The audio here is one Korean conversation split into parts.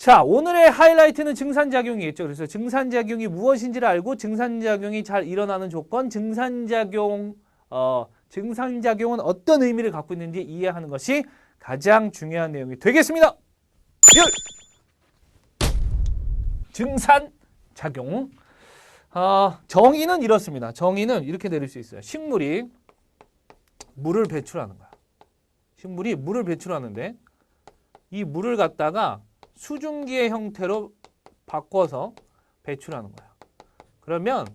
자, 오늘의 하이라이트는 증산작용이겠죠. 그래서 증산작용이 무엇인지를 알고 증산작용이 잘 일어나는 조건, 증산작용은 어떤 의미를 갖고 있는지 이해하는 것이 가장 중요한 내용이 되겠습니다. 증산작용. 정의는 이렇습니다. 정의는 이렇게 내릴 수 있어요. 식물이 물을 배출하는 거야. 식물이 물을 배출하는데 이 물을 갖다가 수증기의 형태로 바꿔서 배출하는 거야. 그러면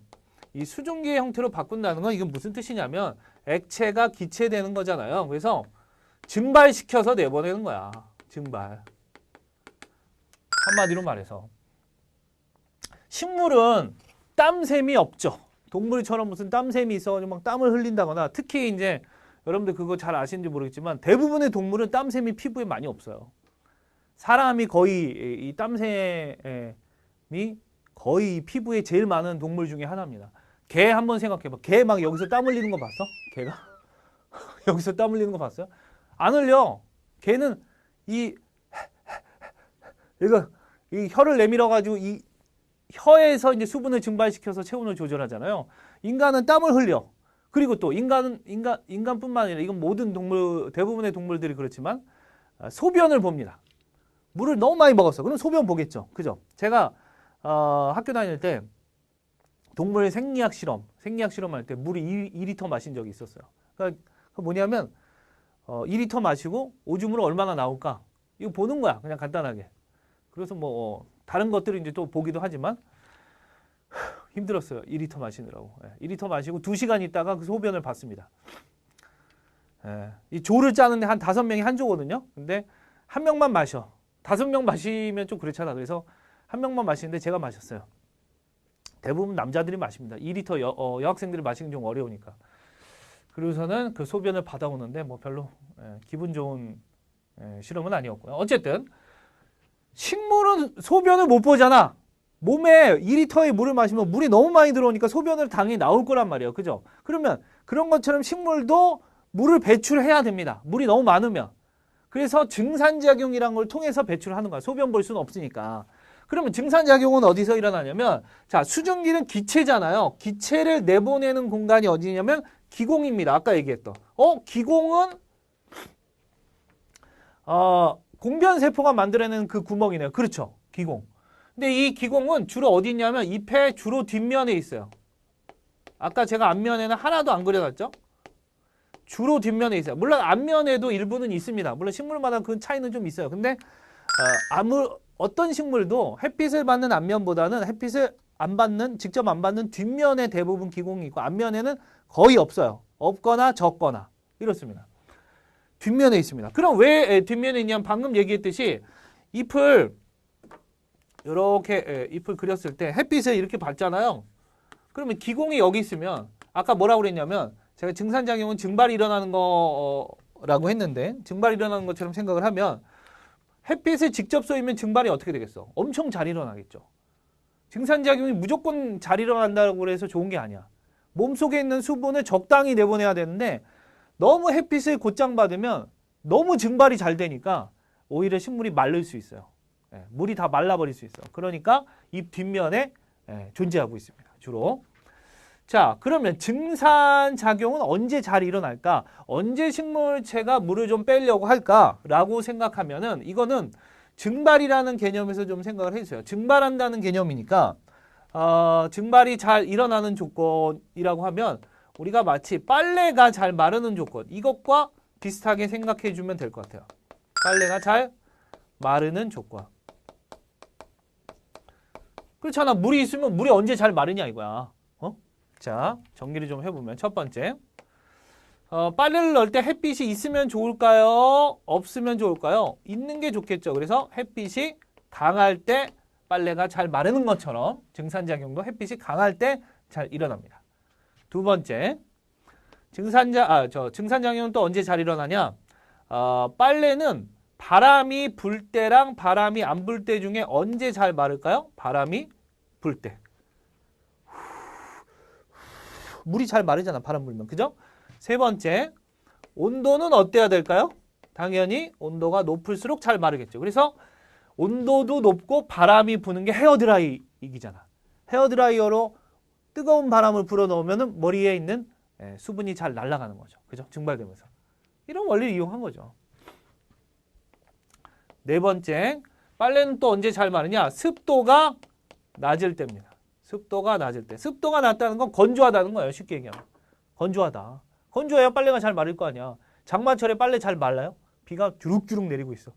이 수증기의 형태로 바꾼다는 건 이건 무슨 뜻이냐면 액체가 기체되는 거잖아요. 그래서 증발시켜서 내보내는 거야. 증발. 한마디로 말해서 식물은 땀샘이 없죠. 동물처럼 무슨 땀샘이 있어가지고 막 땀을 흘린다거나, 특히 이제 여러분들 그거 잘 아시는지 모르겠지만 대부분의 동물은 땀샘이 피부에 많이 없어요. 사람이 거의 이 땀샘이 거의 피부에 제일 많은 동물 중에 하나입니다. 개 한번 생각해봐. 개 막 여기서 땀 흘리는 거 봤어? 개가? 여기서 땀 흘리는 거 봤어요? 안 흘려. 개는 이 혀를 내밀어 가지고 이 혀에서 이제 수분을 증발시켜서 체온을 조절하잖아요. 인간은 땀을 흘려. 그리고 또 인간뿐만 아니라 이건 모든 동물, 대부분의 동물들이 그렇지만 소변을 봅니다. 물을 너무 많이 먹었어. 그럼 소변 보겠죠. 그죠? 제가 학교 다닐 때 동물 생리학 실험할 때 물이 2리터 마신 적이 있었어요. 그러니까 뭐냐면 2리터 마시고 오줌으로 얼마나 나올까? 이거 보는 거야. 그냥 간단하게. 그래서 뭐 다른 것들을 이제 또 보기도 하지만 힘들었어요. 2리터 마시느라고. 2리터 마시고 2시간 있다가 그 소변을 봤습니다. 이 조를 짜는데 한 5명이 한 조거든요. 근데 한 명만 마셔. 5명 마시면 좀 그렇잖아. 그래서 한 명만 마시는데 제가 마셨어요. 대부분 남자들이 마십니다. 2리터 여학생들이 마시는 좀 어려우니까. 그러고서는 그 소변을 받아오는데 뭐 별로 기분 좋은 실험은 아니었고요. 어쨌든 식물은 소변을 못 보잖아. 몸에 2리터의 물을 마시면 물이 너무 많이 들어오니까 소변을 당연히 나올 거란 말이에요. 그죠? 그러면 그런 것처럼 식물도 물을 배출해야 됩니다. 물이 너무 많으면. 그래서 증산작용이란 걸 통해서 배출하는 거야. 소변 볼 수는 없으니까. 그러면 증산작용은 어디서 일어나냐면, 자, 수증기는 기체잖아요. 기체를 내보내는 공간이 어디냐면 기공입니다. 아까 얘기했던. 기공은 공변세포가 만들어내는 그 구멍이네요. 그렇죠. 기공. 근데 이 기공은 주로 어디 있냐면 잎의 주로 뒷면에 있어요. 아까 제가 앞면에는 하나도 안 그려놨죠? 주로 뒷면에 있어요. 물론 앞면에도 일부는 있습니다. 물론 식물마다 그 차이는 좀 있어요. 근데 어떤 식물도 햇빛을 받는 앞면보다는 햇빛을 직접 안 받는 뒷면에 대부분 기공이 있고 앞면에는 거의 없어요. 없거나 적거나 이렇습니다. 뒷면에 있습니다. 그럼 왜 뒷면에 있냐면 방금 얘기했듯이 잎을 이렇게 잎을 그렸을 때 햇빛을 이렇게 받잖아요. 그러면 기공이 여기 있으면 아까 뭐라고 그랬냐면 제가 증산작용은 증발이 일어나는 거라고 했는데 증발이 일어나는 것처럼 생각을 하면 햇빛에 직접 쏘이면 증발이 어떻게 되겠어? 엄청 잘 일어나겠죠. 증산작용이 무조건 잘 일어난다고 해서 좋은 게 아니야. 몸속에 있는 수분을 적당히 내보내야 되는데 너무 햇빛을 곧장 받으면 너무 증발이 잘 되니까 오히려 식물이 마를 수 있어요. 물이 다 말라버릴 수 있어요. 그러니까 잎 뒷면에 존재하고 있습니다. 주로. 자, 그러면 증산작용은 언제 잘 일어날까? 언제 식물체가 물을 좀 빼려고 할까라고 생각하면은 이거는 증발이라는 개념에서 좀 생각을 해주세요. 증발한다는 개념이니까 증발이 잘 일어나는 조건이라고 하면 우리가 마치 빨래가 잘 마르는 조건, 이것과 비슷하게 생각해 주면 될 것 같아요. 빨래가 잘 마르는 조건. 그렇잖아. 물이 있으면 물이 언제 잘 마르냐 이거야. 자, 정리를 좀 해보면 첫 번째, 빨래를 넣을 때 햇빛이 있으면 좋을까요? 없으면 좋을까요? 있는 게 좋겠죠. 그래서 햇빛이 강할 때 빨래가 잘 마르는 것처럼 증산작용도 햇빛이 강할 때 잘 일어납니다. 두 번째, 증산작용은 또 언제 잘 일어나냐? 빨래는 바람이 불 때랑 바람이 안 불 때 중에 언제 잘 마를까요? 바람이 불 때. 물이 잘 마르잖아, 바람 불면. 그죠? 세 번째, 온도는 어때야 될까요? 당연히 온도가 높을수록 잘 마르겠죠. 그래서 온도도 높고 바람이 부는 게 헤어드라이기잖아. 헤어드라이어로 뜨거운 바람을 불어넣으면 머리에 있는 수분이 잘 날아가는 거죠. 그죠? 증발되면서. 이런 원리를 이용한 거죠. 네 번째, 빨래는 또 언제 잘 마르냐? 습도가 낮을 때입니다. 습도가 낮을 때. 습도가 낮다는 건 건조하다는 거예요. 쉽게 얘기하면. 건조하다. 건조해야 빨래가 잘 마를 거 아니야. 장마철에 빨래 잘 말라요? 비가 주룩주룩 내리고 있어.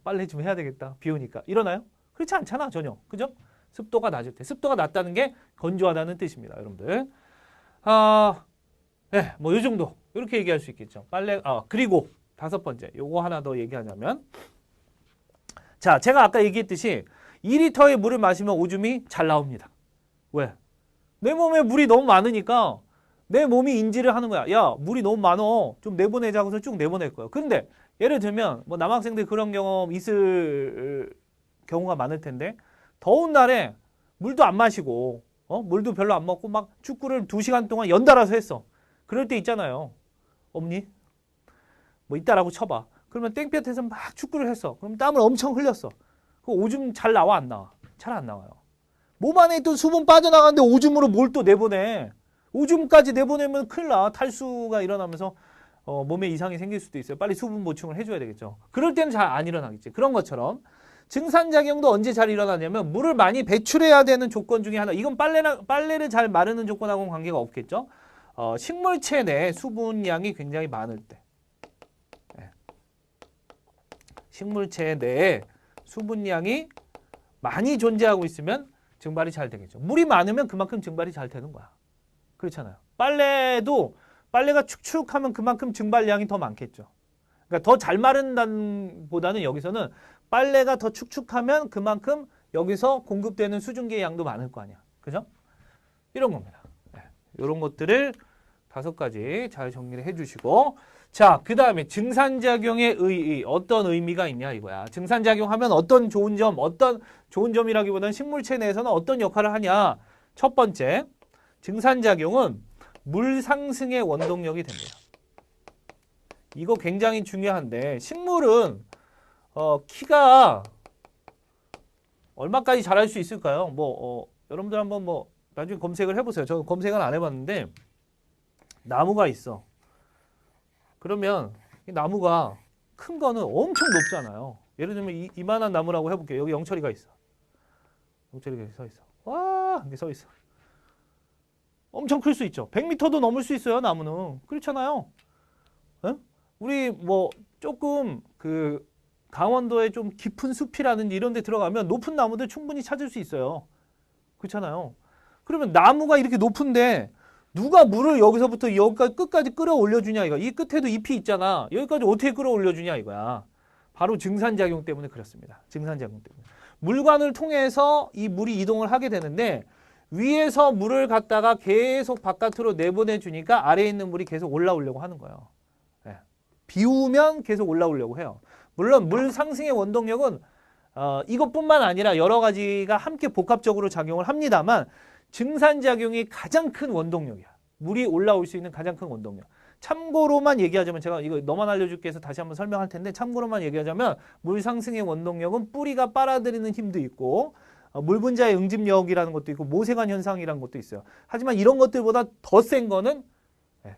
빨래 좀 해야 되겠다. 비 오니까. 일어나요? 그렇지 않잖아, 전혀. 그죠? 습도가 낮을 때. 습도가 낮다는 게 건조하다는 뜻입니다, 여러분들. 네, 뭐 이 정도. 이렇게 얘기할 수 있겠죠. 그리고 다섯 번째. 요거 하나 더 얘기하자면. 자, 제가 아까 얘기했듯이 2리터의 물을 마시면 오줌이 잘 나옵니다. 왜? 내 몸에 물이 너무 많으니까 내 몸이 인지를 하는 거야. 야, 물이 너무 많어. 좀 내보내자고 해서 쭉 내보낼 거예요. 그런데 예를 들면 뭐 남학생들 그런 경험 있을 경우가 많을 텐데 더운 날에 물도 안 마시고 물도 별로 안 먹고 막 축구를 2시간 동안 연달아서 했어. 그럴 때 있잖아요. 없니? 뭐 있다라고 쳐봐. 그러면 땡볕에서 막 축구를 했어. 그럼 땀을 엄청 흘렸어. 그 오줌 잘 나와 안 나와? 잘 안 나와요. 몸 안에 있던 수분 빠져나가는데 오줌으로 뭘 또 내보내. 오줌까지 내보내면 큰일 나. 탈수가 일어나면서 몸에 이상이 생길 수도 있어요. 빨리 수분 보충을 해줘야 되겠죠. 그럴 때는 잘 안 일어나겠지. 그런 것처럼 증산작용도 언제 잘 일어나냐면 물을 많이 배출해야 되는 조건 중에 하나. 이건 빨래를 잘 마르는 조건하고는 관계가 없겠죠. 식물체 내 수분량이 굉장히 많을 때. 네. 식물체 내에 수분량이 많이 존재하고 있으면 증발이 잘 되겠죠. 물이 많으면 그만큼 증발이 잘 되는 거야. 그렇잖아요. 빨래가 축축하면 그만큼 증발량이 더 많겠죠. 그러니까 더 잘 마른다는 보다는 여기서는 빨래가 더 축축하면 그만큼 여기서 공급되는 수증기의 양도 많을 거 아니야. 그죠? 이런 겁니다. 네. 이런 것들을 5가지 잘 정리를 해주시고, 자, 그 다음에 증산작용의 어떤 의미가 있냐 이거야. 증산작용하면 어떤 좋은 점이라기보다는 식물체 내에서는 어떤 역할을 하냐. 첫 번째, 증산작용은 물 상승의 원동력이 됩니다. 이거 굉장히 중요한데, 식물은 키가 얼마까지 자랄 수 있을까요? 여러분들 한번 나중에 검색을 해보세요. 저는 검색은 안 해봤는데, 나무가 있어. 그러면 이 나무가 큰 거는 엄청 높잖아요. 예를 들면 이만한 나무라고 해볼게요. 여기 영철이가 있어. 영철이가 서 있어. 와, 이렇게 서 있어. 엄청 클 수 있죠. 100m도 넘을 수 있어요, 나무는. 그렇잖아요. 에? 우리 조금 강원도에 좀 깊은 숲이라든지 이런 데 들어가면 높은 나무들 충분히 찾을 수 있어요. 그렇잖아요. 그러면 나무가 이렇게 높은데 누가 물을 여기서부터 여기까지 끝까지 끌어올려주냐 이거. 이 끝에도 잎이 있잖아. 여기까지 어떻게 끌어올려주냐 이거야. 바로 증산작용 때문에 그렇습니다. 증산작용 때문에. 물관을 통해서 이 물이 이동을 하게 되는데 위에서 물을 갖다가 계속 바깥으로 내보내주니까 아래에 있는 물이 계속 올라오려고 하는 거예요. 네. 비우면 계속 올라오려고 해요. 물론 물 상승의 원동력은 이것뿐만 아니라 여러 가지가 함께 복합적으로 작용을 합니다만 증산작용이 가장 큰 원동력이야. 물이 올라올 수 있는 가장 큰 원동력. 참고로만 얘기하자면 제가 이거 너만 알려줄게 해서 다시 한번 설명할 텐데 참고로만 얘기하자면 물 상승의 원동력은 뿌리가 빨아들이는 힘도 있고 물 분자의 응집력이라는 것도 있고 모세관 현상이라는 것도 있어요. 하지만 이런 것들보다 더 센 거는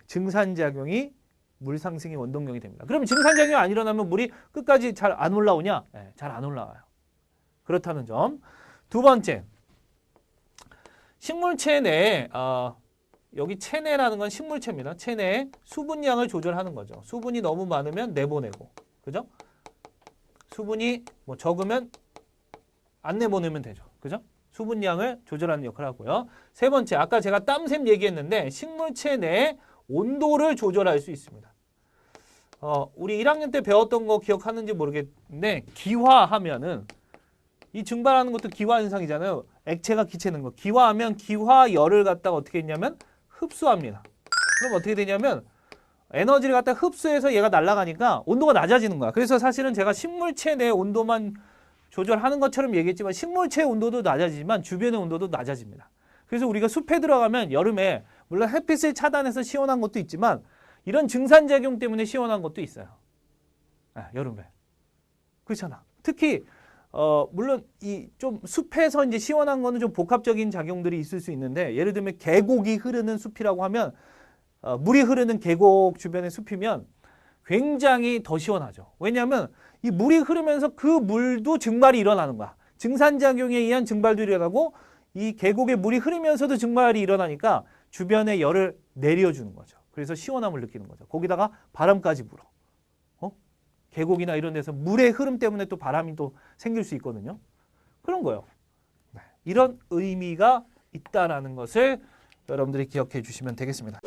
증산작용이 물 상승의 원동력이 됩니다. 그러면 증산작용이 안 일어나면 물이 끝까지 잘 안 올라오냐? 잘 안 올라와요. 그렇다는 점. 두 번째, 식물체 내에 여기 체내라는 건 식물체입니다. 체내에 수분량을 조절하는 거죠. 수분이 너무 많으면 내보내고, 그죠? 수분이 적으면 안 내보내면 되죠. 그죠? 수분량을 조절하는 역할을 하고요. 세 번째, 아까 제가 땀샘 얘기했는데 식물체 내에 온도를 조절할 수 있습니다. 우리 1학년 때 배웠던 거 기억하는지 모르겠는데 기화하면은 이 증발하는 것도 기화 현상이잖아요. 액체가 기체는 거. 기화하면 기화열을 갖다가 어떻게 했냐면 흡수합니다. 그럼 어떻게 되냐면 에너지를 갖다가 흡수해서 얘가 날아가니까 온도가 낮아지는 거야. 그래서 사실은 제가 식물체 내 온도만 조절하는 것처럼 얘기했지만 식물체 온도도 낮아지지만 주변의 온도도 낮아집니다. 그래서 우리가 숲에 들어가면 여름에 물론 햇빛을 차단해서 시원한 것도 있지만 이런 증산작용 때문에 시원한 것도 있어요. 여름에. 그렇잖아. 특히 물론 이 좀 숲에서 이제 시원한 거는 좀 복합적인 작용들이 있을 수 있는데, 예를 들면 계곡이 흐르는 숲이라고 하면 물이 흐르는 계곡 주변의 숲이면 굉장히 더 시원하죠. 왜냐하면 이 물이 흐르면서 그 물도 증발이 일어나는 거야. 증산작용에 의한 증발도 일어나고 이 계곡에 물이 흐르면서도 증발이 일어나니까 주변에 열을 내려주는 거죠. 그래서 시원함을 느끼는 거죠. 거기다가 바람까지 불어. 계곡이나 이런 데서 물의 흐름 때문에 또 바람이 또 생길 수 있거든요. 그런 거예요. 이런 의미가 있다라는 것을 여러분들이 기억해 주시면 되겠습니다.